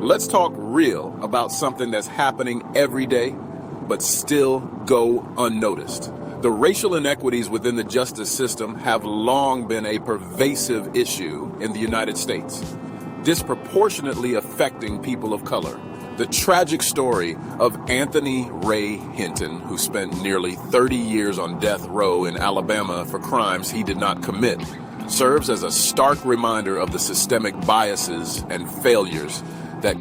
Let's talk real about something that's happening every day, but still go unnoticed. The racial inequities within the justice system have long been a pervasive issue in the United States, disproportionately affecting people of color. The tragic story of Anthony Ray Hinton, who spent nearly 30 years on death row in Alabama for crimes he did not commit, serves as a stark reminder of the systemic biases and failures that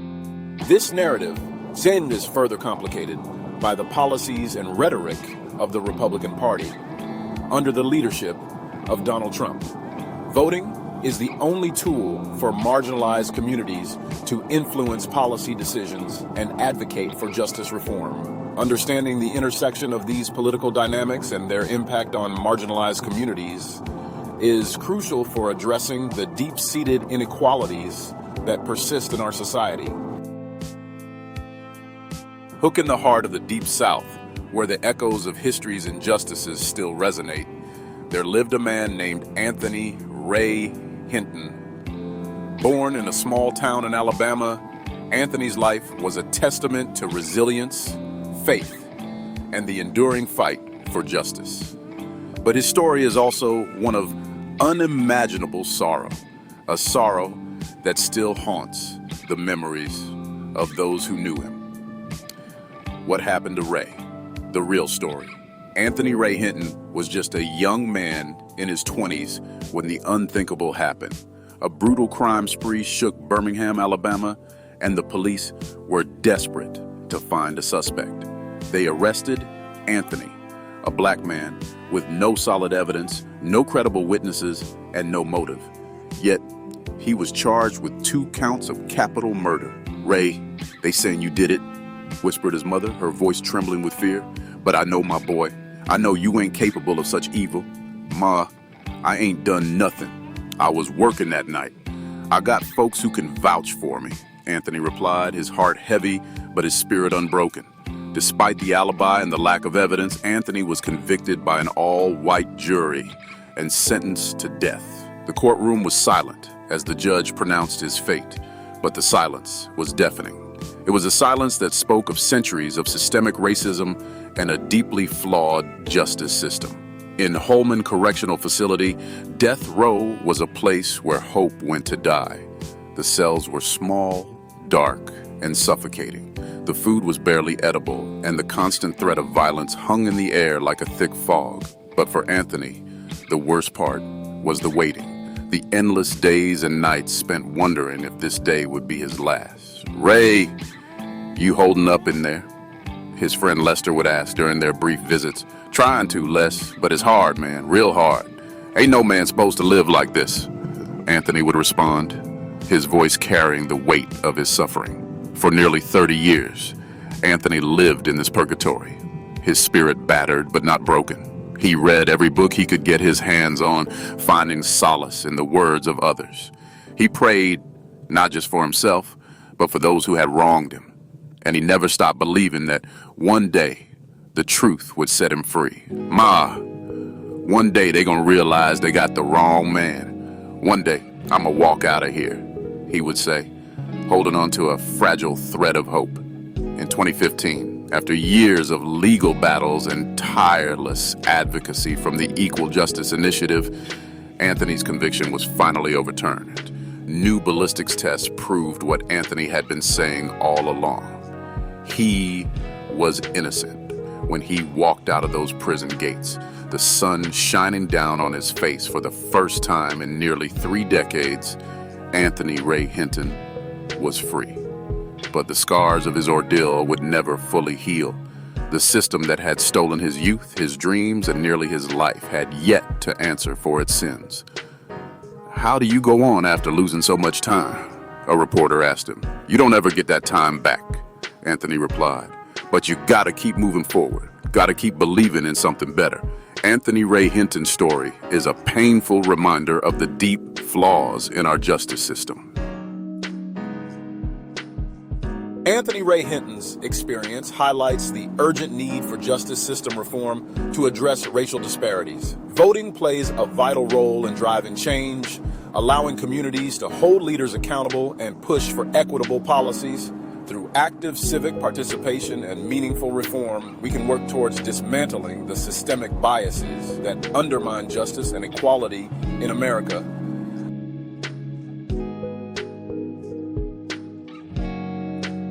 this narrative then is further complicated by the policies and rhetoric of the Republican Party under the leadership of Donald Trump. Voting is the only tool for marginalized communities to influence policy decisions and advocate for justice reform. Understanding the intersection of these political dynamics and their impact on marginalized communities is crucial for addressing the deep-seated inequalities that persist in our society. Hook in the heart of the Deep South, where the echoes of history's injustices still resonate, there lived a man named Anthony Ray Hinton. Born in a small town in Alabama, Anthony's life was a testament to resilience, faith, and the enduring fight for justice. But his story is also one of unimaginable sorrow, a sorrow that still haunts the memories of those who knew him. What happened to Ray? The real story. Anthony Ray Hinton was just a young man in his 20s when the unthinkable happened. A brutal crime spree shook Birmingham, Alabama, and the police were desperate to find a suspect. They arrested Anthony, a black man with no solid evidence, no credible witnesses, and no motive. Yet, he was charged with 2 counts of capital murder. "Ray, they saying you did it," whispered his mother, her voice trembling with fear. "But I know, my boy. I know you ain't capable of such evil." "Ma, I ain't done nothing. I was working that night. I got folks who can vouch for me," Anthony replied, his heart heavy but his spirit unbroken. Despite the alibi and the lack of evidence, Anthony was convicted by an all-white jury and sentenced to death. The courtroom was silent as the judge pronounced his fate, but the silence was deafening. It was a silence that spoke of centuries of systemic racism and a deeply flawed justice system. In Holman Correctional Facility, death row was a place where hope went to die. The cells were small, dark, and suffocating. The food was barely edible, and the constant threat of violence hung in the air like a thick fog. But for Anthony, the worst part was the waiting. The endless days and nights spent wondering if this day would be his last. "Ray, you holding up in there?" his friend Lester would ask during their brief visits. "Trying to, Les, but it's hard, man, real hard. Ain't no man supposed to live like this," Anthony would respond, his voice carrying the weight of his suffering. For nearly 30 years, Anthony lived in this purgatory, his spirit battered but not broken. He read every book he could get his hands on, finding solace in the words of others. He prayed not just for himself, but for those who had wronged him. And he never stopped believing that one day the truth would set him free. "Ma, one day they gonna realize they got the wrong man. One day I'ma walk out of here," he would say, holding on to a fragile thread of hope. In 2015, after years of legal battles and tireless advocacy from the Equal Justice Initiative, Anthony's conviction was finally overturned. New ballistics tests proved what Anthony had been saying all along. He was innocent when he walked out of those prison gates, the sun shining down on his face for the first time in nearly 3 decades. Anthony Ray Hinton was free. But the scars of his ordeal would never fully heal. The system that had stolen his youth, his dreams, and nearly his life had yet to answer for its sins. "How do you go on after losing so much time?" a reporter asked him. "You don't ever get that time back," Anthony replied. "But you gotta keep moving forward, gotta keep believing in something better." Anthony Ray Hinton's story is a painful reminder of the deep flaws in our justice system. Anthony Ray Hinton's experience highlights the urgent need for justice system reform to address racial disparities. Voting plays a vital role in driving change, allowing communities to hold leaders accountable and push for equitable policies. Through active civic participation and meaningful reform, we can work towards dismantling the systemic biases that undermine justice and equality in America.